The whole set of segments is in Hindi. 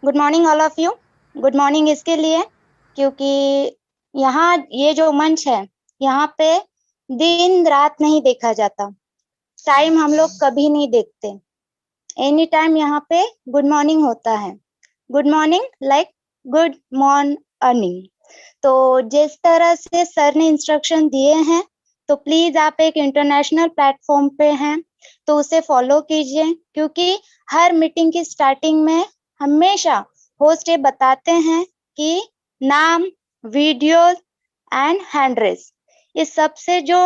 Good morning all of you. Good morning इसके लिए क्योंकि यहाँ ये जो मंच है, यहाँ पे दिन रात नहीं देखा जाता। टाइम हम लोग कभी नहीं देखते। एनी टाइम यहाँ पे गुड मॉर्निंग होता है। Good morning like good morn earning. तो जिस तरह से सर ने इंस्ट्रक्शन दिए हैं, तो प्लीज आप एक इंटरनेशनल प्लेटफॉर्म पे हैं तो उसे फॉलो कीजिए, क्योंकि हर मीटिंग की स्टार्टिंग में हमेशा होस्ट ये बताते हैं कि नाम, वीडियो एंड हैंड रेस, इस सब से जो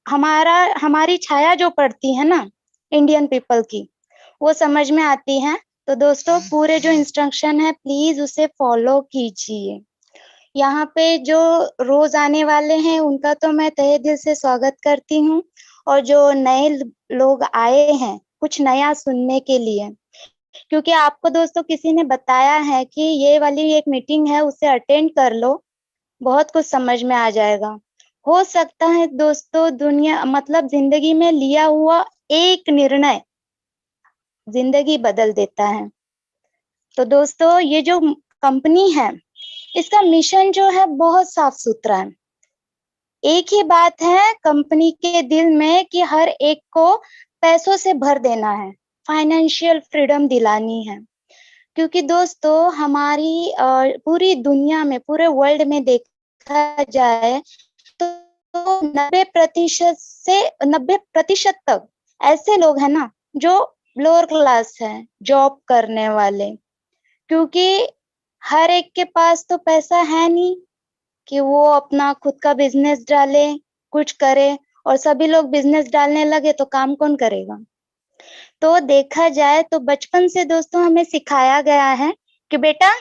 हमारी छाया जो पड़ती है ना इंडियन पीपल की, वो समझ में आती है। तो दोस्तों पूरे जो इंस्ट्रक्शन है प्लीज उसे फॉलो कीजिए। यहाँ पे जो रोज आने वाले हैं उनका तो मैं तहे दिल से स्वागत करती हूँ, और जो नए लोग आए हैं कुछ नया सुनने के लिए, क्योंकि आपको दोस्तों किसी ने बताया है कि ये वाली एक मीटिंग है, उसे अटेंड कर लो, बहुत कुछ समझ में आ जाएगा। हो सकता है दोस्तों दुनिया मतलब जिंदगी में लिया हुआ एक निर्णय जिंदगी बदल देता है। तो दोस्तों ये जो कंपनी है, इसका मिशन जो है बहुत साफ सुथरा है। एक ही बात है कंपनी के दिल में कि हर एक को पैसों से भर देना है, फाइनेंशियल फ्रीडम दिलानी है। क्योंकि दोस्तों हमारी पूरी दुनिया में, पूरे वर्ल्ड में देखा जाए तो 90% तक ऐसे लोग हैं ना जो लोअर क्लास है, जॉब करने वाले। क्योंकि हर एक के पास तो पैसा है नहीं कि वो अपना खुद का बिजनेस डाले, कुछ करे। और सभी लोग बिजनेस डालने लगे तो काम कौन करेगा। तो देखा जाए तो बचपन से दोस्तों हमें सिखाया गया है कि बेटा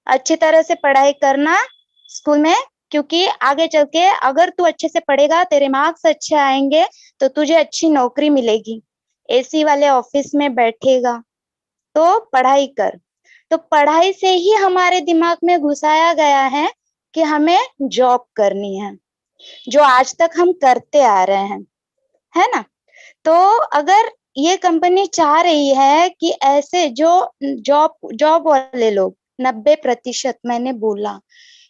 अच्छी तरह से पढ़ाई करना स्कूल में, क्योंकि आगे चल के अगर तू अच्छे से पढ़ेगा, तेरे मार्क्स अच्छे आएंगे, तो तुझे अच्छी नौकरी मिलेगी, एसी वाले ऑफिस में बैठेगा, तो पढ़ाई कर। तो पढ़ाई से ही हमारे दिमाग में घुसाया गया है कि हमें जॉब करनी है, जो आज तक हम करते आ रहे हैं, है ना। तो अगर ये कंपनी चाह रही है कि ऐसे जो जॉब जॉब वाले लोग, 90% मैंने बोला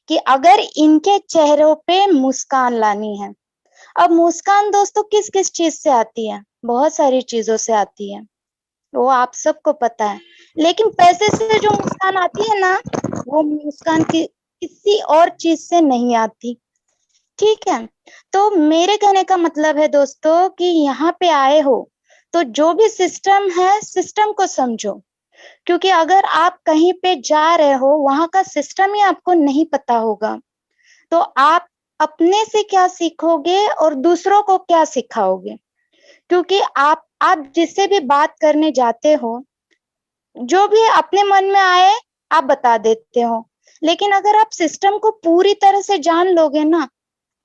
कि अगर इनके चेहरों पे मुस्कान लानी है। अब मुस्कान दोस्तों किस किस चीज से आती है, बहुत सारी चीजों से आती है, वो आप सबको पता है। लेकिन पैसे से जो मुस्कान आती है ना, वो मुस्कान की किसी और चीज से नहीं आती। ठीक है। तो मेरे कहने का मतलब है दोस्तों कि यहाँ पे आए हो तो जो भी सिस्टम है, सिस्टम को समझो। क्योंकि अगर आप कहीं पे जा रहे हो, वहां का सिस्टम ही आपको नहीं पता होगा, तो आप अपने से क्या सीखोगे और दूसरों को क्या सिखाओगे। क्योंकि आप जिससे भी बात करने जाते हो, जो भी अपने मन में आए आप बता देते हो। लेकिन अगर आप सिस्टम को पूरी तरह से जान लोगे ना,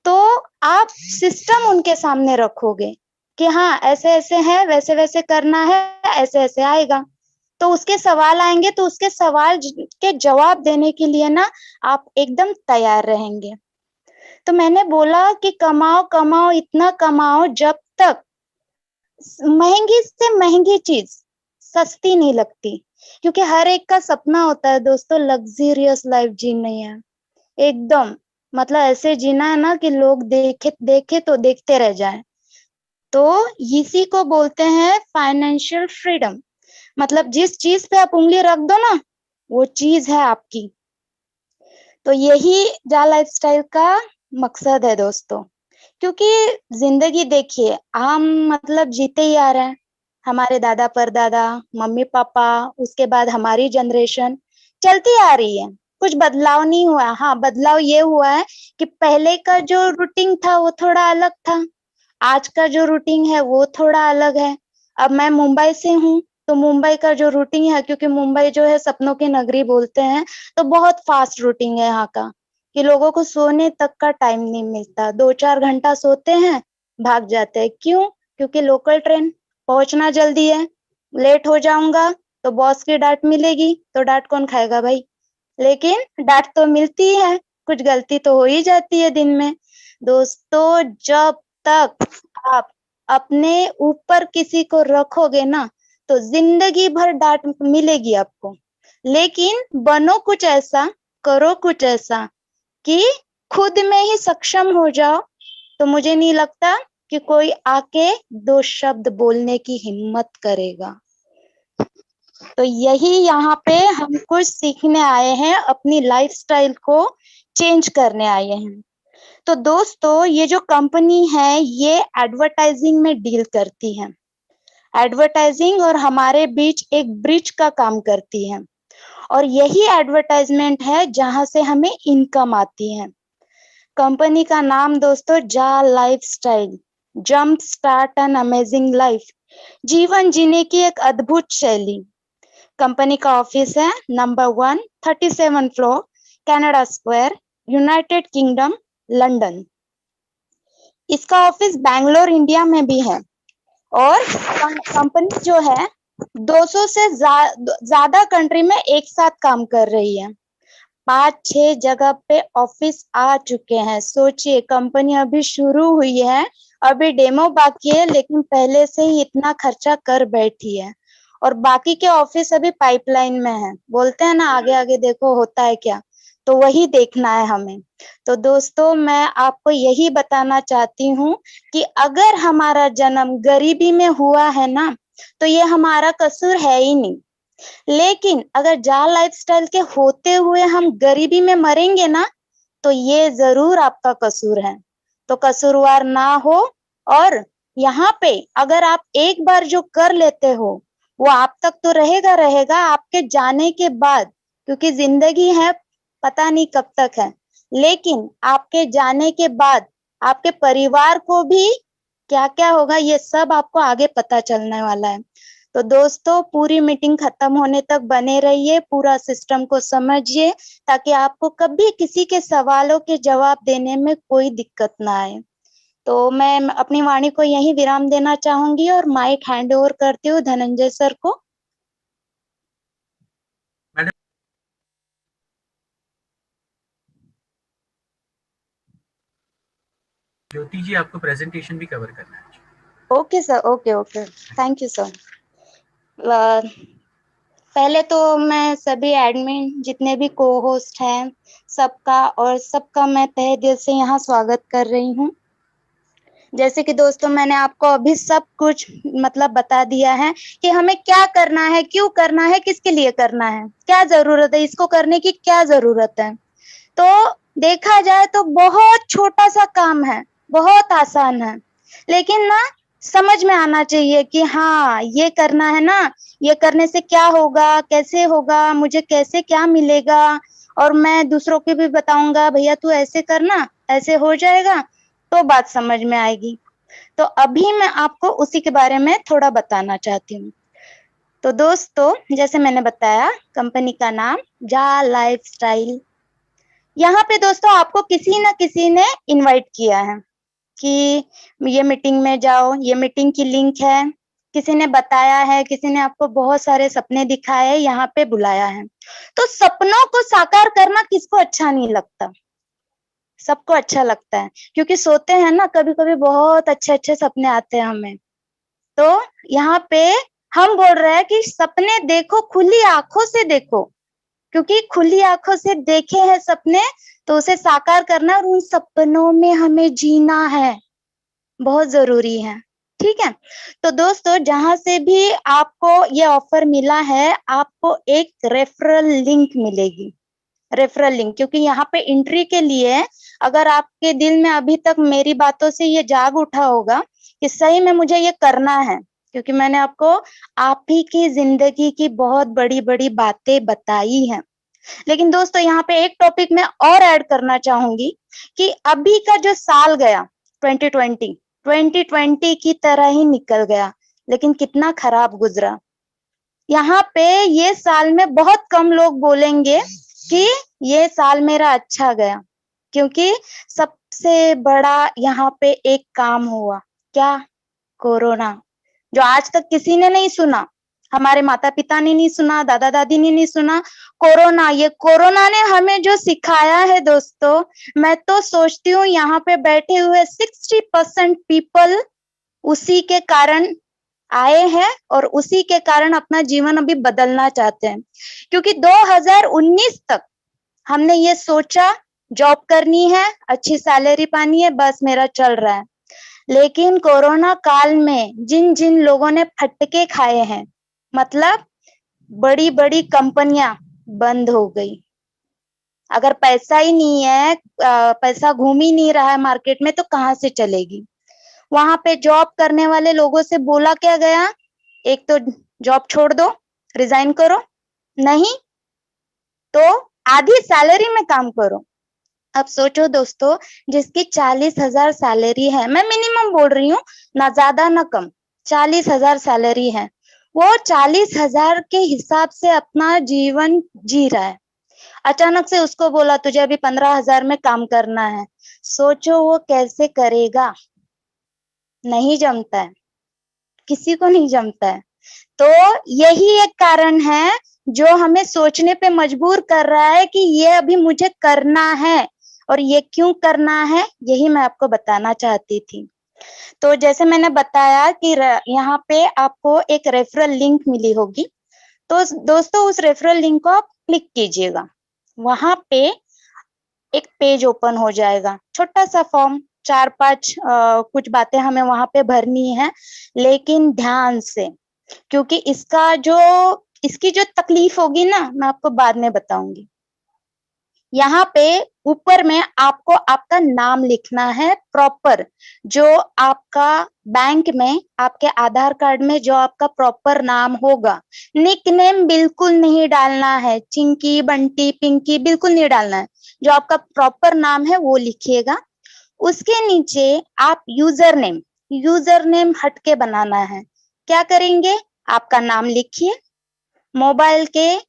तो आप सिस्टम उनके सामने रखोगे कि हाँ ऐसे ऐसे है, वैसे वैसे करना है, ऐसे ऐसे आएगा। तो उसके सवाल आएंगे तो उसके सवाल के जवाब देने के लिए ना आप एकदम तैयार रहेंगे। तो मैंने बोला कि कमाओ कमाओ, इतना कमाओ जब तक महंगी से महंगी चीज सस्ती नहीं लगती। क्योंकि हर एक का सपना होता है दोस्तों लग्जरियस लाइफ जीनी है, एकदम मतलब ऐसे जीना है ना कि लोग देखे देखे तो देखते रह जाएं। तो इसी को बोलते हैं फाइनेंशियल फ्रीडम। मतलब जिस चीज पे आप उंगली रख दो ना, वो चीज है आपकी। तो यही जा लाइफस्टाइल का मकसद है दोस्तों। क्योंकि जिंदगी देखिए हम मतलब जीते ही आ रहे हैं, हमारे दादा परदादा, मम्मी पापा, उसके बाद हमारी जनरेशन चलती आ रही है। कुछ बदलाव नहीं हुआ। हाँ बदलाव ये हुआ है कि पहले का जो रूटीन था वो थोड़ा अलग था, आज का जो रूटीन है वो थोड़ा अलग है। अब मैं मुंबई से हूँ, तो मुंबई का जो रूटीन है, क्योंकि मुंबई जो है सपनों की नगरी बोलते हैं, तो बहुत फास्ट रूटीन है यहाँ का, कि लोगों को सोने तक का टाइम नहीं मिलता, 2-4 घंटा सोते हैं, भाग जाते हैं। क्यों? क्योंकि लोकल ट्रेन, पहुंचना जल्दी है, लेट हो जाऊंगा तो बॉस की डांट मिलेगी, तो डांट कौन खाएगा भाई। लेकिन डांट तो मिलती है, कुछ गलती तो हो ही जाती है दिन में। दोस्तों जब तक आप अपने ऊपर किसी को रखोगे ना, तो जिंदगी भर डांट मिलेगी आपको। लेकिन बनो कुछ ऐसा, करो कुछ ऐसा कि खुद में ही सक्षम हो जाओ, तो मुझे नहीं लगता कि कोई आके दो शब्द बोलने की हिम्मत करेगा। तो यही यहाँ पे हम कुछ सीखने आए हैं, अपनी लाइफस्टाइल को चेंज करने आए हैं। तो दोस्तों, ये जो कंपनी है ये एडवर्टाइजिंग में डील करती है। एडवर्टाइजिंग और हमारे बीच एक ब्रिज का काम करती है, और यही एडवर्टाइजमेंट है जहां से हमें इनकम आती है। कंपनी का नाम दोस्तों जा lifestyle, jump start an amazing life, जीवन जीने की एक अद्भुत शैली। कंपनी का ऑफिस है number 1, 37 floor, Canada square, United kingdom, London. इसका ऑफिस बैंगलोर इंडिया में भी है, और कंपनी जो है 200 से ज्यादा कंट्री में एक साथ काम कर रही है। 5-6 जगह पे ऑफिस आ चुके हैं। सोचिए, कंपनी अभी शुरू हुई है, अभी डेमो बाकी है, लेकिन पहले से ही इतना खर्चा कर बैठी है, और बाकी के ऑफिस अभी पाइपलाइन में है। बोलते हैं ना, आगे आगे देखो होता है क्या, तो वही देखना है हमें। तो दोस्तों, मैं आपको यही बताना चाहती हूँ कि अगर हमारा जन्म गरीबी में हुआ है ना, तो ये हमारा कसूर है ही नहीं। लेकिन अगर जा लाइफस्टाइल के होते हुए हम गरीबी में मरेंगे ना, तो ये जरूर आपका कसूर है। तो कसूरवार ना हो, और यहाँ पे अगर आप एक बार जो कर लेते हो वो आप तक तो रहेगा रहेगा, आपके जाने के बाद, क्योंकि जिंदगी है पता नहीं कब तक है, लेकिन आपके जाने के बाद आपके परिवार को भी क्या क्या होगा ये सब आपको आगे पता चलने वाला है। तो दोस्तों, पूरी मीटिंग खत्म होने तक बने रहिए, पूरा सिस्टम को समझिए, ताकि आपको कभी किसी के सवालों के जवाब देने में कोई दिक्कत ना आए। तो मैं अपनी वाणी को यहीं विराम देना चाहूंगी और माइक हैंड ओवर करती हूँ धनंजय सर को। ज्योति जी, आपको प्रेजेंटेशन भी कवर करना है। Okay sir, okay okay, thank you sir. पहले तो मैं सभी एडमिन जितने भी को होस्ट हैं सबका मैं तहे दिल से यहाँ स्वागत कर रही हूँ। जैसे कि दोस्तों, मैंने आपको अभी सब कुछ मतलब बता दिया है कि हमें क्या करना है, क्यों करना है, किसके लिए करना है, क्या जरूरत है, इसको करने की क्या जरूरत है। तो देखा जाए तो बहुत छोटा सा काम है, बहुत आसान है, लेकिन ना समझ में आना चाहिए कि हाँ ये करना है ना, ये करने से क्या होगा, कैसे होगा, मुझे कैसे क्या मिलेगा, और मैं दूसरों को भी बताऊंगा भैया तू ऐसे करना, ऐसे हो जाएगा, तो बात समझ में आएगी। तो अभी मैं आपको उसी के बारे में थोड़ा बताना चाहती हूँ। तो दोस्तों, जैसे मैंने बताया, कंपनी का नाम जा लाइफस्टाइल। यहाँ पे दोस्तों आपको किसी न किसी ने इनवाइट किया है कि ये मीटिंग में जाओ, ये मीटिंग की लिंक है, किसी ने बताया है, किसी ने आपको बहुत सारे सपने दिखाए, यहाँ पे बुलाया है। तो सपनों को साकार करना किसको अच्छा नहीं लगता? सबको अच्छा लगता है, क्योंकि सोते हैं ना कभी कभी बहुत अच्छे अच्छे सपने आते हैं हमें। तो यहाँ पे हम बोल रहे हैं कि सपने देखो, खुली आंखों से देखो, क्योंकि खुली आंखों से देखे हैं सपने तो उसे साकार करना और उन सपनों में हमें जीना है, बहुत जरूरी है। ठीक है। तो दोस्तों, जहां से भी आपको ये ऑफर मिला है, आपको एक रेफरल लिंक मिलेगी। रेफरल लिंक, क्योंकि यहाँ पे एंट्री के लिए अगर आपके दिल में अभी तक मेरी बातों से ये जाग उठा होगा कि सही में मुझे ये करना है, क्योंकि मैंने आपको आप ही की जिंदगी की बहुत बड़ी बड़ी बातें बताई हैं। लेकिन दोस्तों, यहाँ पे एक टॉपिक मैं और ऐड करना चाहूंगी कि अभी का जो साल गया 2020 की तरह ही निकल गया, लेकिन कितना खराब गुजरा। यहाँ पे ये साल में बहुत कम लोग बोलेंगे कि ये साल मेरा अच्छा गया, क्योंकि सबसे बड़ा यहाँ पे एक काम हुआ, क्या? कोरोना, जो आज तक किसी ने नहीं सुना, हमारे माता पिता ने नहीं सुना, दादा दादी ने नहीं सुना। कोरोना, ये कोरोना ने हमें जो सिखाया है दोस्तों, मैं तो सोचती हूँ यहाँ पे बैठे हुए 60% पीपल उसी के कारण आए हैं और उसी के कारण अपना जीवन अभी बदलना चाहते हैं। क्योंकि 2019 तक हमने ये सोचा जॉब करनी है, अच्छी सैलरी पानी है, बस मेरा चल रहा है। लेकिन कोरोना काल में जिन जिन लोगों ने फटके खाए हैं, मतलब बड़ी बड़ी कंपनियां बंद हो गई। अगर पैसा ही नहीं है, पैसा घूम ही नहीं रहा है मार्केट में, तो कहाँ से चलेगी। वहां पे जॉब करने वाले लोगों से बोला क्या गया, एक तो जॉब छोड़ दो, रिजाइन करो, नहीं तो आधी सैलरी में काम करो। अब सोचो दोस्तों, जिसकी 40,000 सैलरी है, मैं मिनिमम बोल रही हूँ, ना ज्यादा ना कम, 40,000 सैलरी है, वो 40,000 के हिसाब से अपना जीवन जी रहा है। अचानक से उसको बोला तुझे अभी 15,000 में काम करना है, सोचो वो कैसे करेगा। नहीं जमता है, किसी को नहीं जमता है। तो यही एक कारण है जो हमें सोचने पे मजबूर कर रहा है कि ये अभी मुझे करना है, और ये क्यों करना है यही मैं आपको बताना चाहती थी। तो जैसे मैंने बताया कि यहाँ पे आपको एक रेफरल लिंक मिली होगी, तो दोस्तों उस रेफरल लिंक को आप क्लिक कीजिएगा। वहां पे एक पेज ओपन हो जाएगा, छोटा सा फॉर्म, 4-5 कुछ बातें हमें वहां पे भरनी है, लेकिन ध्यान से, क्योंकि इसकी जो तकलीफ होगी ना, मैं आपको बाद में बताऊंगी। यहाँ पे ऊपर में आपको आपका नाम लिखना है प्रॉपर, जो आपका बैंक में आपके आधार कार्ड में जो आपका प्रॉपर नाम होगा। निकनेम बिल्कुल नहीं डालना है, चिंकी, बंटी, पिंकी बिल्कुल नहीं डालना है। जो आपका प्रॉपर नाम है वो लिखिएगा। उसके नीचे आप यूजर नेम हटके बनाना है। क्या करेंगे, आपका नाम लिखिए, मोबाइल के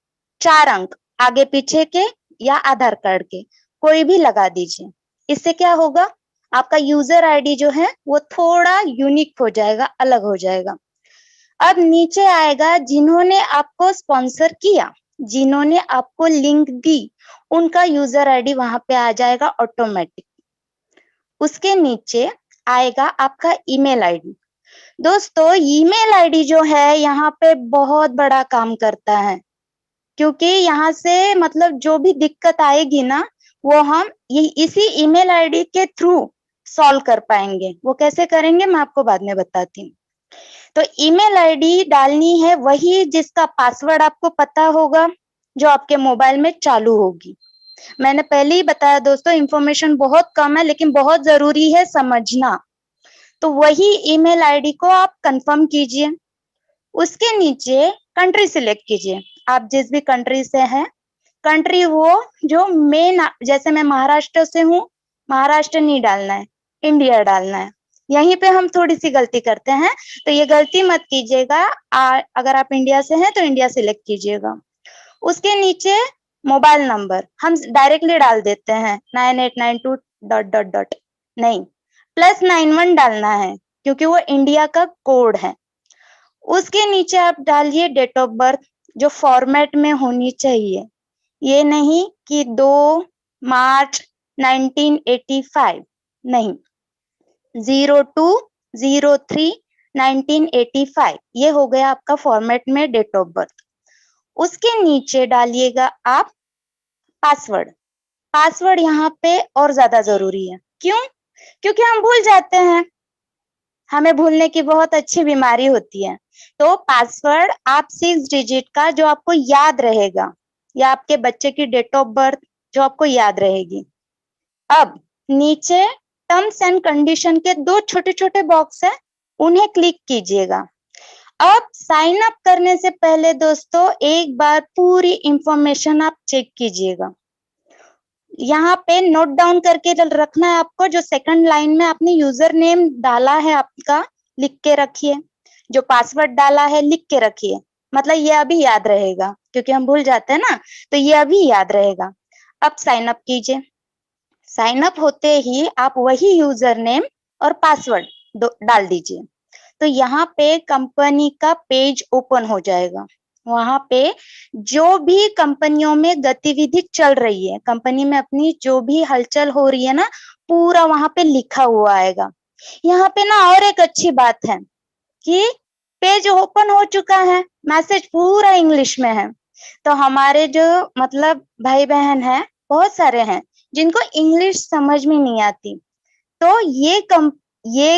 4 अंक आगे पीछे के या आधार कार्ड के कोई भी लगा दीजिए। इससे क्या होगा, आपका यूजर आईडी जो है वो थोड़ा यूनिक हो जाएगा, अलग हो जाएगा। अब नीचे आएगा जिन्होंने आपको स्पॉन्सर किया, जिन्होंने आपको लिंक दी, उनका यूजर आईडी वहां पे आ जाएगा ऑटोमेटिक। उसके नीचे आएगा आपका ईमेल आईडी। दोस्तों ईमेल आईडी जो है यहाँ पे बहुत बड़ा काम करता है, क्योंकि यहाँ से मतलब जो भी दिक्कत आएगी ना, वो हम इसी ईमेल आईडी के थ्रू सॉल्व कर पाएंगे। वो कैसे करेंगे मैं आपको बाद में बताती हूँ। तो ईमेल आईडी डालनी है वही जिसका पासवर्ड आपको पता होगा, जो आपके मोबाइल में चालू होगी। मैंने पहले ही बताया दोस्तों, इंफॉर्मेशन बहुत कम है लेकिन बहुत जरूरी है समझना। तो वही ईमेल आईडी को आप कंफर्म कीजिए। उसके नीचे कंट्री सिलेक्ट कीजिए, आप जिस भी कंट्री से हैं, कंट्री वो जो मेन, जैसे मैं महाराष्ट्र से हूँ, महाराष्ट्र नहीं डालना है, इंडिया डालना है। यहीं पे हम थोड़ी सी गलती करते हैं, तो ये गलती मत कीजिएगा। अगर आप इंडिया से हैं तो इंडिया सिलेक्ट कीजिएगा। उसके नीचे मोबाइल नंबर हम डायरेक्टली डाल देते हैं 9892 डॉट डॉट डॉट, नहीं, +91 डालना है क्योंकि वो इंडिया का कोड है। उसके नीचे आप डालिए डेट ऑफ बर्थ, जो फॉर्मेट में होनी चाहिए। ये नहीं कि 2 मार्च 1985, नहीं, 02/03/1985, ये हो गया आपका फॉर्मेट में डेट ऑफ बर्थ। उसके नीचे डालिएगा आप पासवर्ड। पासवर्ड यहाँ पे और ज्यादा जरूरी है। क्यों? क्योंकि हम भूल जाते हैं, हमें भूलने की बहुत अच्छी बीमारी होती है। तो पासवर्ड आप 6 डिजिट का जो आपको याद रहेगा, या आपके बच्चे की डेट ऑफ बर्थ जो आपको याद रहेगी। अब नीचे टर्म्स एंड कंडीशन के 2 छोटे छोटे बॉक्स है, उन्हें क्लिक कीजिएगा। अब साइन अप करने से पहले दोस्तों एक बार पूरी इंफॉर्मेशन आप चेक कीजिएगा। यहाँ पे नोट डाउन करके रखना है आपको, जो सेकंड लाइन में आपने यूजर नेम डाला है आपका, लिख के रखिए। जो पासवर्ड डाला है लिख के रखिए, मतलब ये अभी याद रहेगा, क्योंकि हम भूल जाते हैं ना, तो ये अभी याद रहेगा। अब साइन अप कीजिए। साइन अप होते ही आप वही यूजर नेम और पासवर्ड डाल दीजिए। तो यहाँ पे कंपनी का पेज ओपन हो जाएगा। वहां पे जो भी कंपनियों में गतिविधि चल रही है, कंपनी में अपनी जो भी हलचल हो रही है ना, पूरा वहां पे लिखा हुआ आएगा। यहाँ पे ना और एक अच्छी बात है कि पेज ओपन हो चुका है, मैसेज पूरा इंग्लिश में है। तो हमारे जो मतलब भाई बहन है, बहुत सारे हैं जिनको इंग्लिश समझ में नहीं आती। तो ये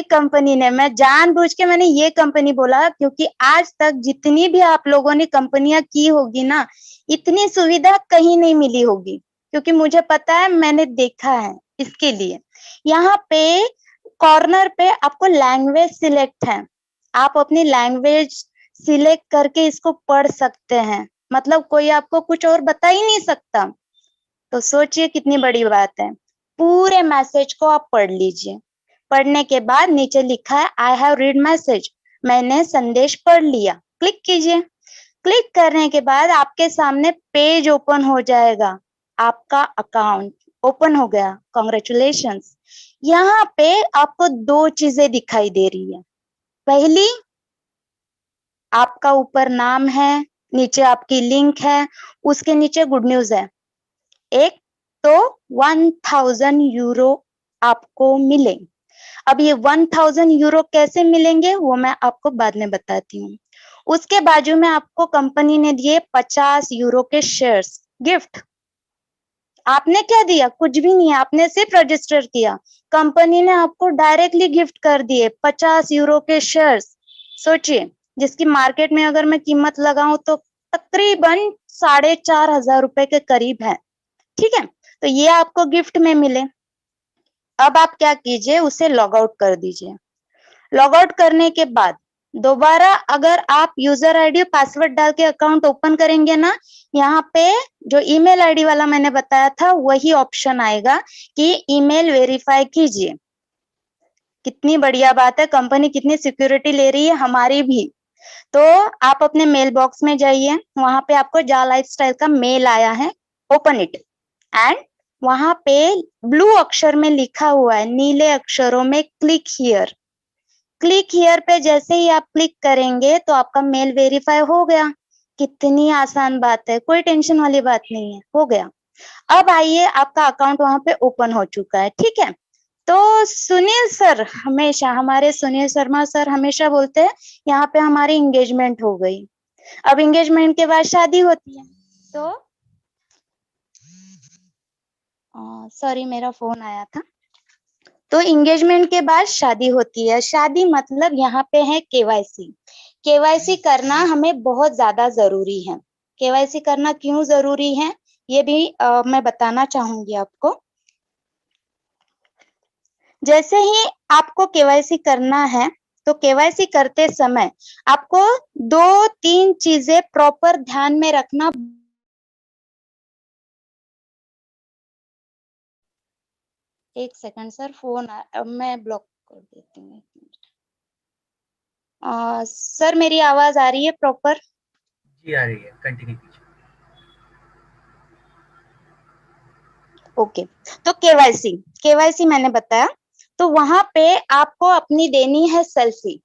कंपनी ने, मैं जानबूझ के मैंने ये कंपनी बोला क्योंकि आज तक जितनी भी आप लोगों ने कंपनियां की होगी ना, इतनी सुविधा कहीं नहीं मिली होगी, क्योंकि मुझे पता है, मैंने देखा है। इसके लिए यहाँ पे कॉर्नर पे आपको लैंग्वेज सिलेक्ट है, आप अपनी लैंग्वेज सिलेक्ट करके इसको पढ़ सकते हैं। मतलब कोई आपको कुछ और बता ही नहीं सकता। तो सोचिए कितनी बड़ी बात है। पूरे मैसेज को आप पढ़ लीजिए। पढ़ने के बाद नीचे लिखा है आई हैव रीड मैसेज, मैंने संदेश पढ़ लिया, क्लिक कीजिए। क्लिक करने के बाद आपके सामने पेज ओपन हो जाएगा, आपका अकाउंट ओपन हो गया, कॉन्ग्रेचुलेशंस। यहाँ पे आपको दो चीजें दिखाई दे रही है। पहली, आपका ऊपर नाम है, नीचे आपकी लिंक है, उसके नीचे गुड न्यूज है। एक तो 1000 यूरो आपको मिले। अब ये 1000 यूरो कैसे मिलेंगे वो मैं आपको बाद में बताती हूँ। उसके बाजू में आपको कंपनी ने दिए 50 यूरो के शेयर्स गिफ्ट। आपने क्या दिया? कुछ भी नहीं, आपने सिर्फ रजिस्टर किया, कंपनी ने आपको डायरेक्टली गिफ्ट कर दिए 50 यूरो के शेयर्स। सोचिए, जिसकी मार्केट में अगर मैं कीमत लगाऊं तो तकरीबन 4500 रुपए के करीब है। ठीक है, तो ये आपको गिफ्ट में मिले। अब आप क्या कीजिए, उसे लॉग आउट कर दीजिए। लॉग आउट करने के बाद दोबारा अगर आप यूजर आईडी पासवर्ड डाल के अकाउंट ओपन करेंगे ना, यहाँ पे जो ईमेल आईडी वाला मैंने बताया था वही ऑप्शन आएगा कि ईमेल वेरीफाई कीजिए। कितनी बढ़िया बात है, कंपनी कितनी सिक्योरिटी ले रही है, हमारी भी। तो आप अपने मेल बॉक्स में जाइए, वहां पे आपको जा लाइफस्टाइल का मेल आया है, ओपन इट। एंड वहां पे ब्लू अक्षर में लिखा हुआ है, नीले अक्षरों में, क्लिक हियर। क्लिक हियर पे जैसे ही आप क्लिक करेंगे तो आपका मेल वेरीफाई हो गया। कितनी आसान बात है, कोई टेंशन वाली बात नहीं है, हो गया। अब आइए, आपका अकाउंट वहां पे ओपन हो चुका है। ठीक है, तो सुनील सर, हमेशा हमारे सुनील शर्मा सर हमेशा बोलते हैं यहाँ पे हमारी एंगेजमेंट हो गई। अब एंगेजमेंट के बाद शादी होती है। तो सॉरी, मेरा फोन आया था। तो एंगेजमेंट के बाद शादी होती है। शादी मतलब यहाँ पे है केवाईसी। केवाईसी करना हमें बहुत ज्यादा जरूरी है। केवाईसी करना क्यों जरूरी है ये भी मैं बताना चाहूंगी आपको। जैसे ही आपको केवाईसी करना है तो केवाईसी करते समय आपको दो तीन चीजें प्रॉपर ध्यान में रखना। एक सेकंड सर, फोन मैं ब्लॉक कर देती हूँ। सर, मेरी आवाज आ रही है प्रॉपर? जी आ रही है, कंटिन्यू कीजिए। ओके, तो केवाईसी केवाईसी मैंने बताया। तो वहां पे आपको अपनी देनी है सेल्फी।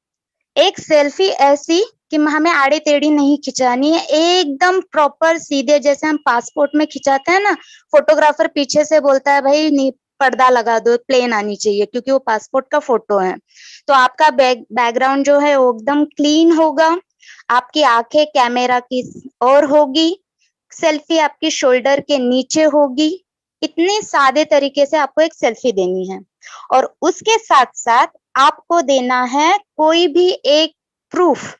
एक सेल्फी ऐसी कि हमें आड़ी टेढ़ी नहीं खिंचानी है, एकदम प्रॉपर सीधे, जैसे हम पासपोर्ट में खिंचाते हैं ना, फोटोग्राफर पीछे से बोलता है भाई नहीं, पर्दा लगा दो, प्लेन आनी चाहिए क्योंकि वो पासपोर्ट का फोटो है। तो आपका बैकग्राउंड जो है वो एकदम क्लीन होगा, आपकी आंखें कैमरा की ओर होगी, सेल्फी आपकी शोल्डर के नीचे होगी। इतने सादे तरीके से आपको एक सेल्फी देनी है। और उसके साथ साथ आपको देना है कोई भी एक प्रूफ।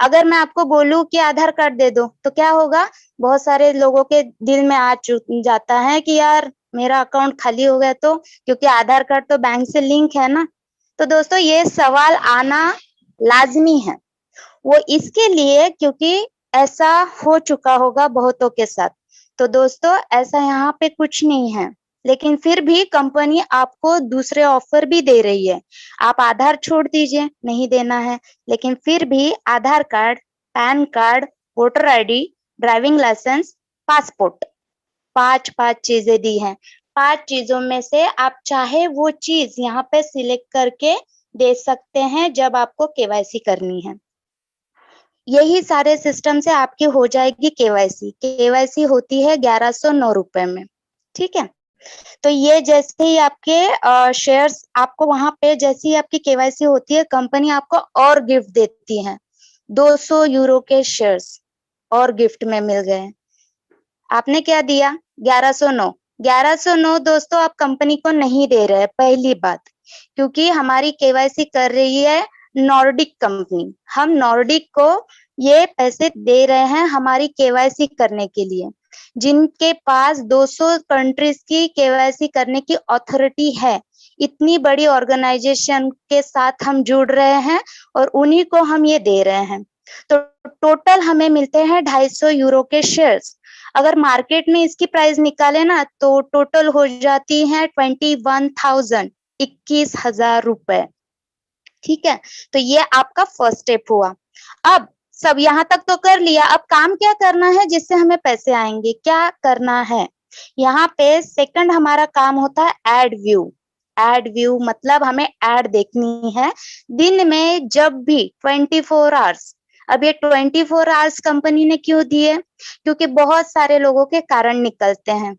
अगर मैं आपको बोलूं कि आधार कार्ड दे दो तो क्या होगा? बहुत सारे लोगों के दिल में आ जाता है कि यार मेरा अकाउंट खाली हो गया तो, क्योंकि आधार कार्ड तो बैंक से लिंक है ना। तो दोस्तों, ये सवाल आना लाजमी है। वो इसके लिए क्योंकि ऐसा हो चुका होगा बहुतों के साथ। तो दोस्तों, ऐसा यहाँ पे कुछ नहीं है, लेकिन फिर भी कंपनी आपको दूसरे ऑफर भी दे रही है। आप आधार छोड़ दीजिए, नहीं देना है, लेकिन फिर भी Aadhaar card, PAN card, voter ID, driving licence, passport, पांच पांच चीजें दी हैं। पांच चीजों में से आप चाहे वो चीज यहाँ पे सिलेक्ट करके दे सकते हैं जब आपको केवाईसी करनी है। यही सारे सिस्टम से आपकी हो जाएगी केवाईसी। केवाईसी होती है 1109 रुपए में। ठीक है, तो ये जैसे ही आपके शेयर्स आपको वहां पे, जैसे ही आपकी केवाईसी होती है, कंपनी आपको और गिफ्ट देती है। 200 यूरो के शेयर्स और गिफ्ट में मिल गए। आपने क्या दिया? 1109। 1109 दोस्तों आप कंपनी को नहीं दे रहे, पहली बात, क्योंकि हमारी केवाईसी कर रही है नॉर्डिक कंपनी। हम नॉर्डिक को ये पैसे दे रहे हैं हमारी केवाईसी करने के लिए, जिनके पास 200 कंट्रीज की केवाईसी करने की अथॉरिटी है। इतनी बड़ी ऑर्गेनाइजेशन के साथ हम जुड़ रहे हैं और उन्हीं को हम ये दे रहे हैं। तो टोटल हमें मिलते हैं 250 यूरो के शेयर्स। अगर मार्केट में इसकी प्राइस निकाले ना तो टोटल हो जाती है 21,000, 21,000 रुपए। ठीक है, तो ये आपका फर्स्ट स्टेप हुआ। अब सब यहाँ तक तो कर लिया, अब काम क्या करना है जिससे हमें पैसे आएंगे, क्या करना है? यहाँ पे सेकंड हमारा काम होता है एड व्यू। एड व्यू मतलब हमें एड देखनी है दिन में जब भी 24 आवर्स। अब ये 24 आवर्स कंपनी ने क्यों दिए? क्योंकि बहुत सारे लोगों के कारण निकलते हैं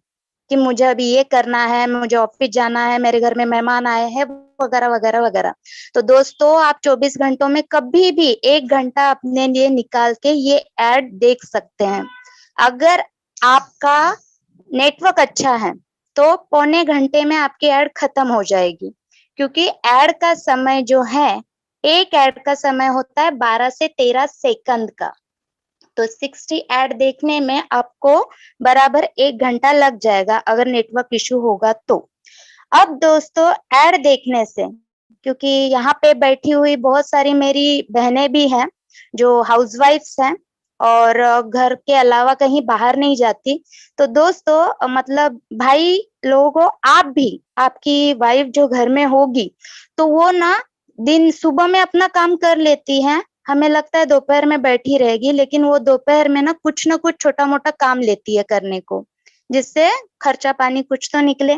कि मुझे अभी ये करना है, मुझे ऑफिस जाना है, मेरे घर में मेहमान आए हैं, वगैरह वगैरह वगैरह। तो दोस्तों आप 24 घंटों में कभी भी 1 घंटा अपने लिए निकाल के ये एड देख सकते हैं। अगर आपका नेटवर्क अच्छा है तो पौने घंटे में आपकी एड खत्म हो जाएगी, क्योंकि एड का समय जो है, एक एड का समय होता है 12 से 13 सेकंड का। तो 60 एड देखने में आपको बराबर 1 घंटा लग जाएगा अगर नेटवर्क इशू होगा तो। अब दोस्तों एड देखने से, क्योंकि यहाँ पे बैठी हुई बहुत सारी मेरी बहनें भी हैं जो हाउसवाइफ्स हैं और घर के अलावा कहीं बाहर नहीं जाती, तो दोस्तों मतलब भाई लोगों, आप भी, आपकी वाइफ जो घर में होगी तो वो ना दिन सुबह में अपना काम कर लेती है, हमें लगता है दोपहर में बैठी रहेगी, लेकिन वो दोपहर में ना कुछ छोटा मोटा काम लेती है करने को, जिससे खर्चा पानी कुछ तो निकले।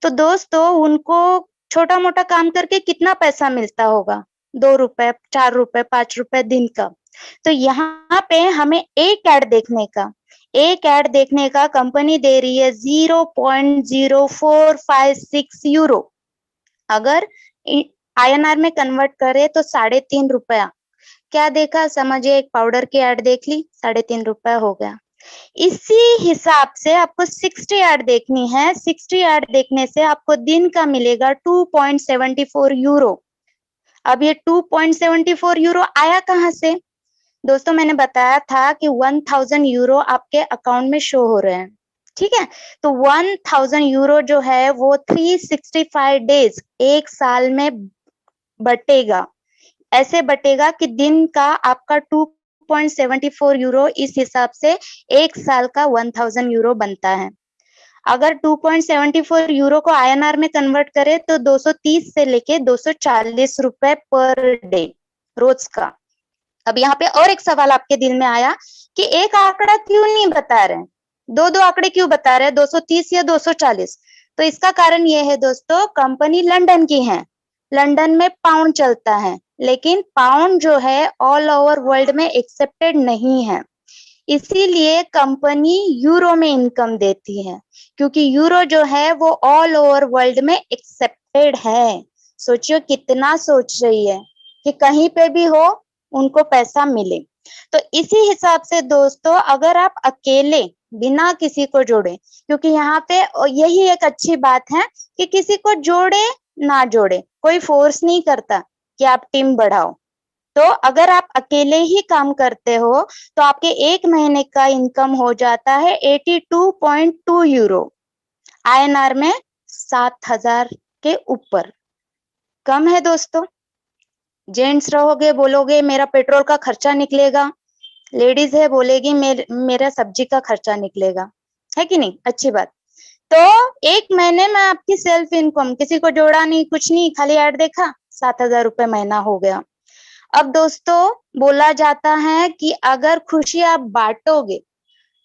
तो दोस्तों उनको छोटा मोटा काम करके कितना पैसा मिलता होगा? 2 रुपए, 4 रुपए, 5 रुपए दिन का। तो यहाँ पे हमें एक एड देखने का कंपनी दे रही है 0.0456 यूरो। अगर INR में कन्वर्ट करे तो 3.5 रुपया। क्या देखा? समझिए एक पाउडर की एड देख ली, 3.5 रुपया हो गया। इसी हिसाब से आपको 60 एड देखनी है। 60 एड देखने से आपको दिन का मिलेगा 2.74 यूरो। अब ये 2.74 यूरो आया कहाँ से? दोस्तों मैंने बताया था कि 1000 यूरो आपके अकाउंट में शो हो रहे हैं, ठीक है? तो 1000 यूरो जो है वो 365 डेज, एक साल में बटेगा। ऐसे बटेगा कि दिन का आपका 2.74 यूरो, इस हिसाब से एक साल का 1000 यूरो बनता है। अगर 2.74 यूरो को INR में कन्वर्ट करें तो 230 से लेके 240 रुपए पर डे, रोज का। अब यहाँ पे और एक सवाल आपके दिल में आया कि एक आंकड़ा क्यों नहीं बता रहे, दो आंकड़े क्यों बता रहे हैं, 230 या 240? तो इसका कारण ये है दोस्तों, कंपनी लंदन की है, लंदन में पाउंड चलता है, लेकिन पाउंड जो है ऑल ओवर वर्ल्ड में एक्सेप्टेड नहीं है, इसीलिए कंपनी यूरो में इनकम देती है, क्योंकि यूरो जो है वो ऑल ओवर वर्ल्ड में एक्सेप्टेड है। सोचियो कितना सोच रही है कि कहीं पे भी हो उनको पैसा मिले। तो इसी हिसाब से दोस्तों अगर आप अकेले बिना किसी को जोड़े, क्योंकि यहाँ पे यही एक अच्छी बात है कि किसी को जोड़े ना जोड़े, कोई फोर्स नहीं करता कि आप टीम बढ़ाओ। तो अगर आप अकेले ही काम करते हो तो आपके एक महीने का इनकम हो जाता है 82.2 यूरो, INR में 7,000 के ऊपर। कम है दोस्तों? जेंट्स रहोगे बोलोगे मेरा पेट्रोल का खर्चा निकलेगा, लेडीज है बोलेगी मेरा सब्जी का खर्चा निकलेगा, है कि नहीं? अच्छी बात। तो एक महीने में आपकी सेल्फ इनकम, किसी को जोड़ा नहीं, कुछ नहीं, खाली ऐड देखा, 7,000 रुपए महीना हो गया। अब दोस्तों बोला जाता है कि अगर खुशी आप बांटोगे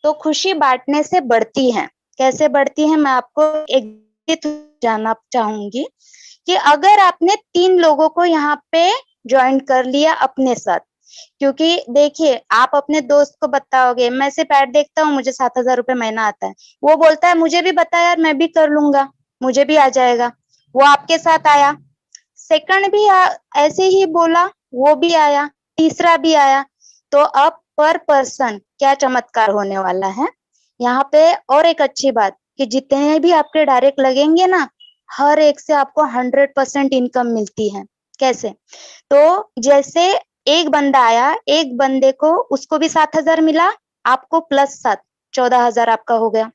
तो खुशी बांटने से बढ़ती है। कैसे बढ़ती है मैं आपको एक जानना चाहूंगी कि अगर आपने 3 लोगों को यहाँ पे ज्वाइन कर लिया अपने साथ, क्योंकि देखिए आप अपने दोस्त को बताओगे मैं सिर्फ ऐड देखता हूँ, मुझे 7,000 रुपए महीना आता है, वो बोलता है मुझे भी बता यार, मैं भी कर लूंगा, मुझे भी आ जाएगा। वो आपके साथ आया, सेकंड भी ऐसे ही बोला, वो भी आया, तीसरा भी आया, तो अब पर पर्सन क्या चमत्कार होने वाला है यहाँ पे। और एक अच्छी बात कि जितने भी आपके डायरेक्ट लगेंगे ना, हर एक से आपको 100% इनकम मिलती है। कैसे? तो जैसे एक बंदा आया, एक बंदे को उसको भी 7,000 मिला, आपको प्लस 7, 14,000 आपका हो गया।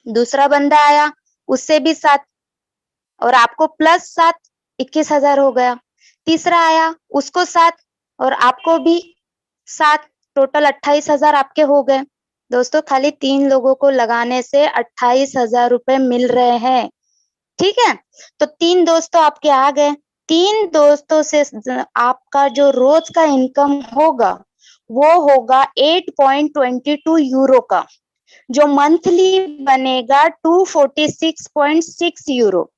दूसरा बंदा आया, उससे भी 7, और आपको प्लस 7, 21,000 हो गया। तीसरा आया, उसको 7, और आपको भी 7, टोटल 28,000 आपके हो गए। दोस्तों खाली 3 लोगों को लगाने से 28,000 रुपए मिल रहे हैं। ठीक है, तो 3 दोस्त तो आपके आ गए। 3 दोस्तों से आपका जो रोज का इनकम होगा वो होगा 8.22 यूरो का, जो मंथली बनेगा 246.6 यूरो।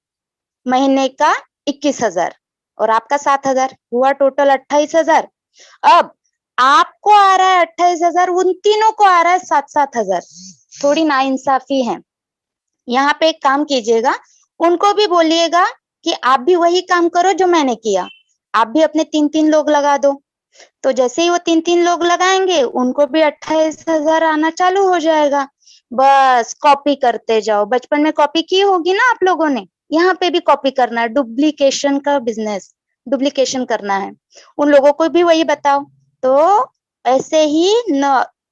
महीने का 21,000 और आपका 7,000 हुआ, टोटल 28,000। अब आपको आ रहा है 28,000, उन तीनों को आ रहा है 7,000। थोड़ी नाइंसाफी है। यहाँ पे एक काम कीजिएगा, उनको भी बोलिएगा कि आप भी वही काम करो जो मैंने किया, आप भी अपने 3-3 लोग लगा दो। तो जैसे ही वो 3-3 लोग लगाएंगे, उनको भी 28,000 आना चालू हो जाएगा। बस कॉपी करते जाओ। बचपन में कॉपी की होगी ना आप लोगों ने, यहाँ पे भी कॉपी करना है। डुप्लीकेशन का बिजनेस, डुप्लीकेशन करना है। उन लोगों को भी वही बताओ। तो ऐसे ही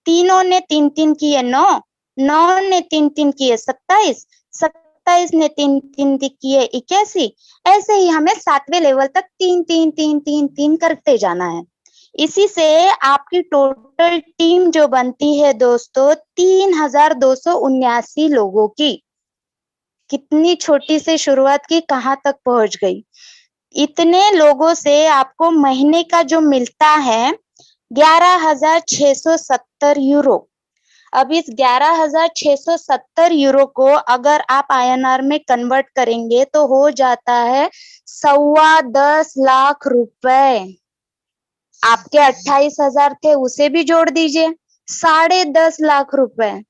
तीनों ने 3-3 किए 9, 9 ने 3-3 किए 27, 27 ने 3-3 किए 81। ऐसे ही हमें 7वें लेवल तक 3-3-3-3-3 करते जाना है। इसी से आपकी टोटल टीम जो बनती है दोस्तों 3,279 लोगों की। कितनी छोटी से शुरुआत की, कहाँ तक पहुंच गई। इतने लोगों से आपको महीने का जो मिलता है 11,670 यूरो। अब इस 11,670 यूरो को अगर आप INR में कन्वर्ट करेंगे तो हो जाता है 10.25 लाख रुपए। आपके 28,000 थे, उसे भी जोड़ दीजिए, 10.5 लाख रुपए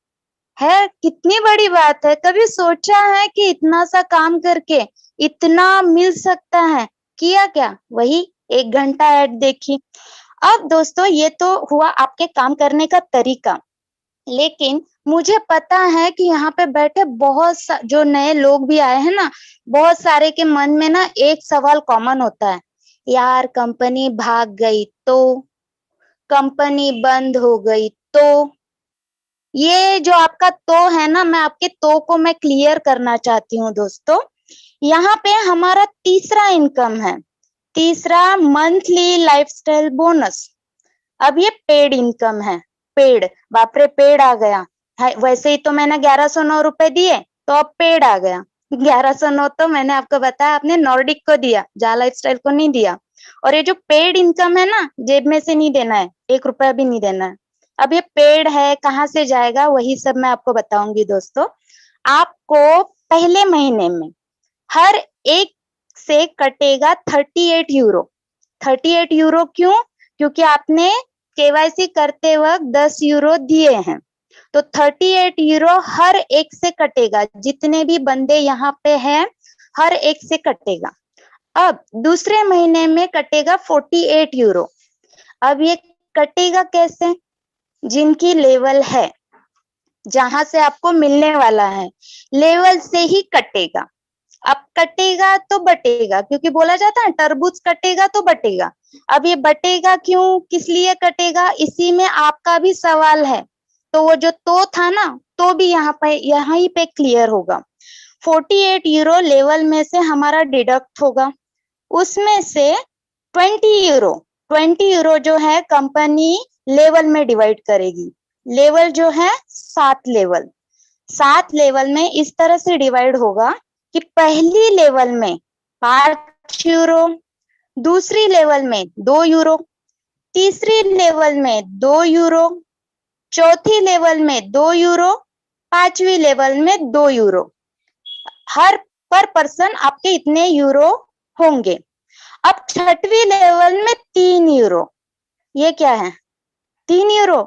है। कितनी बड़ी बात है। कभी सोचा है कि इतना सा काम करके इतना मिल सकता है? किया क्या? वही 1 घंटा ऐड देखी। अब दोस्तों ये तो हुआ आपके काम करने का तरीका, लेकिन मुझे पता है कि यहाँ पे बैठे बहुत जो नए लोग भी आए हैं ना, बहुत सारे के मन में ना एक सवाल कॉमन होता है, यार कंपनी भाग गई तो, कंपनी बंद हो गई तो। ये जो आपका तो है ना, मैं आपके तो को मैं क्लियर करना चाहती हूँ दोस्तों। यहाँ पे हमारा तीसरा इनकम है, तीसरा मंथली लाइफस्टाइल बोनस। अब ये पेड इनकम है। पेड, बाप रे पेड आ गया है। वैसे ही तो मैंने 1,109 रुपए दिए, तो अब पेड आ गया। 1,109 तो मैंने आपको बताया, आपने नॉर्डिक को दिया, जा लाइफस्टाइल को नहीं दिया। और ये जो पेड इनकम है ना, जेब में से नहीं देना है, 1 रुपया भी नहीं देना है। अब ये पेड है, कहाँ से जाएगा, वही सब मैं आपको बताऊंगी दोस्तों। आपको पहले महीने में हर एक से कटेगा 38 यूरो। 38 यूरो क्यों? क्योंकि आपने KYC करते वक्त 10 यूरो दिए हैं, तो 38 यूरो हर एक से कटेगा। जितने भी बंदे यहाँ पे हैं, हर एक से कटेगा। अब दूसरे महीने में कटेगा 48 यूरो। अब ये कटेगा कैसे? जिनकी लेवल है, जहां से आपको मिलने वाला है, लेवल से ही कटेगा। अब कटेगा तो बटेगा, क्योंकि बोला जाता है तरबूज कटेगा तो बटेगा। अब ये बटेगा क्यों, किस लिए कटेगा, इसी में आपका भी सवाल है। तो वो जो तो था ना, तो भी यहाँ पे क्लियर होगा। 48 यूरो लेवल में से हमारा डिडक्ट होगा, उसमें से 20 यूरो, 20 यूरो जो है कंपनी लेवल में डिवाइड करेगी। लेवल जो है 7 लेवल, 7 लेवल में इस तरह से डिवाइड होगा कि पहली लेवल में 5 यूरो, दूसरी लेवल में 2 यूरो, तीसरी लेवल में 2 यूरो, चौथी लेवल में 2 यूरो, पांचवी लेवल में 2 यूरो। हर पर पर्सन आपके इतने यूरो होंगे। अब छठवीं लेवल में 3 यूरो। ये क्या है? 3 यूरो,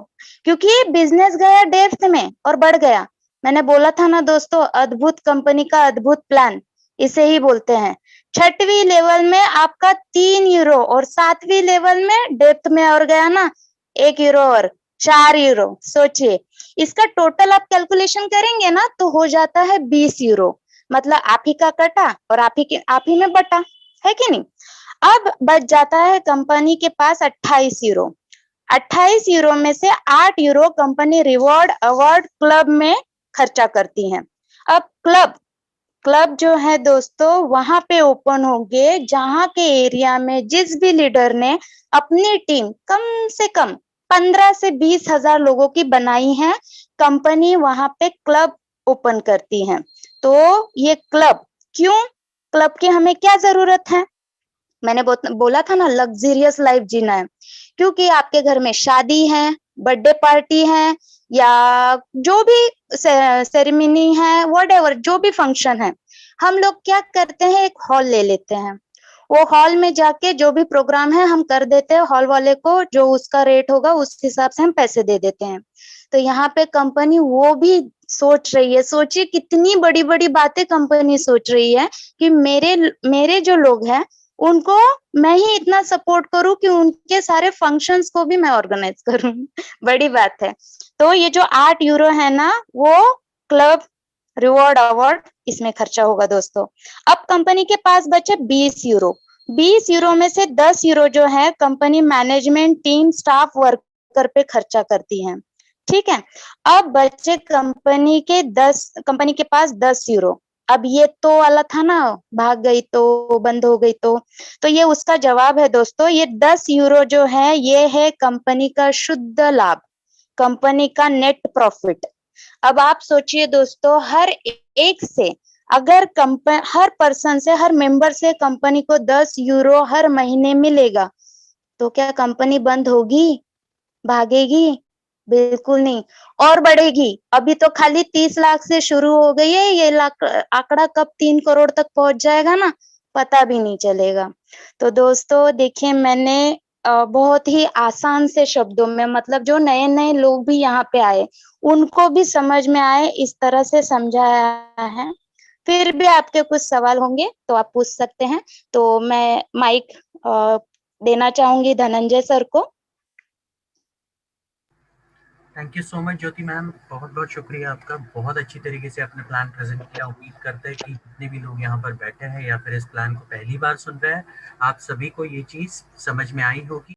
क्योंकि बिजनेस गया डेप्थ में और बढ़ गया। मैंने बोला था ना दोस्तों, अद्भुत कंपनी का अद्भुत प्लान, इसे ही बोलते हैं। छठवीं लेवल में आपका 3 यूरो और 7वीं लेवल में डेप्थ में और गया ना, 1 यूरो और 4 यूरो, सोचिए इसका टोटल आप कैलकुलेशन करेंगे ना तो हो जाता है 20 यूरो। मतलब आप ही का कटा और आप ही में बटा, है कि नहीं। अब बच जाता है कंपनी के पास 28 यूरो। 28 यूरो में से 8 euro company reward award club में खर्चा करती है। अब क्लब क्लब जो है दोस्तों वहां पे ओपन होंगे जहां के एरिया में जिस भी लीडर ने अपनी टीम कम से कम 15 से 20 हजार लोगों की बनाई है, कंपनी वहां पे क्लब ओपन करती है। तो ये क्लब क्यों, क्लब की हमें क्या जरूरत है। मैंने बोला था ना लग्जरियस लाइफ जीना है, क्योंकि आपके घर में शादी है, बर्थडे पार्टी है, या जो भी सेरेमनी है, व्हाटएवर जो भी फंक्शन है, हम लोग क्या करते हैं एक हॉल ले लेते हैं। वो हॉल में जाके जो भी प्रोग्राम है हम कर देते हैं, हॉल वाले को जो उसका रेट होगा उस हिसाब से हम पैसे दे देते हैं। तो यहाँ पे कंपनी वो भी सोच रही है, सोचिए कितनी बड़ी बड़ी बातें कंपनी सोच रही है कि मेरे मेरे जो लोग हैं उनको मैं ही इतना सपोर्ट करूं कि उनके सारे फंक्शंस को भी मैं ऑर्गेनाइज करूं। बड़ी बात है। तो ये जो 8 यूरो है ना वो क्लब रिवॉर्ड अवार्ड इसमें खर्चा होगा दोस्तों। अब कंपनी के पास बचे 20 यूरो। 20 यूरो में से 10 यूरो जो है company management team staff worker पे खर्चा करती है। ठीक है। अब बचे कंपनी के पास 10 यूरो। अब ये तो वाला था ना, भाग गई तो बंद हो गई तो ये उसका जवाब है दोस्तों। ये 10 यूरो जो है ये है कंपनी का शुद्ध लाभ, कंपनी का नेट प्रॉफिट। अब आप सोचिए दोस्तों, हर एक से अगर हर पर्सन से, हर मेंबर से कंपनी को 10 यूरो हर महीने मिलेगा तो क्या कंपनी बंद होगी, भागेगी? बिल्कुल नहीं, और बढ़ेगी। अभी तो खाली 30 लाख से शुरू हो गई है, ये लाख आंकड़ा कब 3 करोड़ तक पहुंच जाएगा ना पता भी नहीं चलेगा। तो दोस्तों देखिए मैंने बहुत ही आसान से शब्दों में, मतलब जो नए नए लोग भी यहाँ पे आए उनको भी समझ में आए इस तरह से समझाया है। फिर भी आपके कुछ सवाल होंगे तो आप पूछ सकते हैं। तो मैं माइक देना चाहूंगी धनंजय सर को। Thank you so much Jyoti ma'am, बहुत बहुत शुक्रिया आपका। बहुत अच्छी तरीके से आपने प्लान प्रेजेंट किया। उम्मीद करते हैं कि जितने भी लोग यहाँ पर बैठे हैं या फिर इस प्लान को पहली बार सुन रहे हैं, आप सभी को ये चीज़ समझ में आई होगी।